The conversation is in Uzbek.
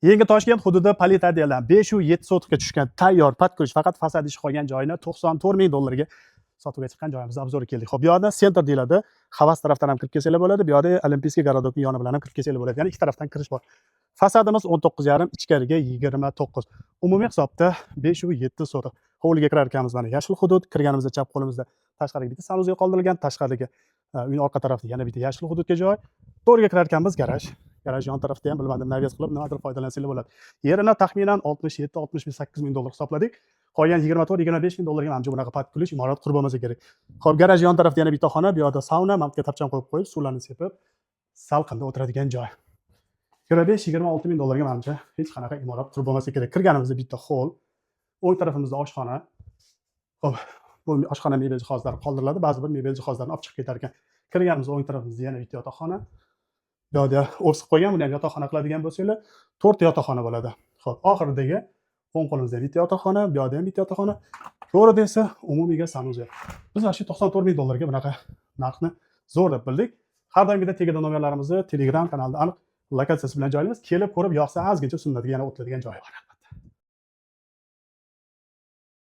Yangi Toshkent hududi Politadeladan 507 sotixga tushgan tayyor patkurish faqat fasad ishi qolgan joyini 94 ming dollarga sotuvga chiqqan joyimiz obzoriga keldik. Xo'p, bu yoqda sentr deyiladi. Havas tarafdan ham kirib kelsalar bo'ladi. Bu yoqda Olimpiskiy garodokning yoni bilan ham kirib kelsalar bo'ladi. Ya'ni ikki tarafdan kirish bor. Fasadimiz 19,5, ichkariga 29. Umumiy hisobda 507 sotix. Hovliga kirar ekanmiz mana yashil hudud. Kirganimizda chap qo'limizda tashqariga bitta sanuzel qoldirilgan, tashqariga uyning orqa tarafida yana bitta yashil hududga joy. To'rga kirar ekanmiz garaj. Garaj yon tarafda ham bilmadim, naviyat qilib nimadir foydalansanglar bo'ladi. Yerini taxminan 67-68 ming dollar hisobladik. Qolgan 24-25 ming dollarga mana bunaqa patkurish imorat qurib bo'lmasa kerak. Xo'p, garaj yon tarafda yana bitta xona, bu yoqda sauna, mamka tapcham qo'yib, suvlarni sepib, salqinda o'tiradigan joy. 25-26 ming dollarga menimcha hech qanaqa imorat qurib bo'lmasa kerak. Kirganimizda bitta hol, o'ng tarafimizda oshxona. Xo'p, bu oshxona mebel jihozlari qoldiriladi, ba'zi bir mebel jihozlarni olib chiqib ketar ekan. Kirganimizda o'ng tarafimizda yana bitta yotoqxona. Bu yerda o'sib qo'ygan, buni ham yotoqxona qiladigan bo'lsanglar, 4 ta yotoqxona bo'ladi. Xo'p, oxiridagi o'ng qo'limizda bitta yotoqxona, bu yerda ham bitta yotoqxona. To'g'rida esa umumiyga sanuzel. Biz mana shu 94 ming dollarga bunaqa narxni zo'r deb bildik. Har doimgidek tegida nomerlarimizni Telegram kanalida aniq lokatsiyasi bilan joylaymiz. Kelib ko'rib yoqsa ozgincha sunnatiga yana o'tiladigan joyi bor.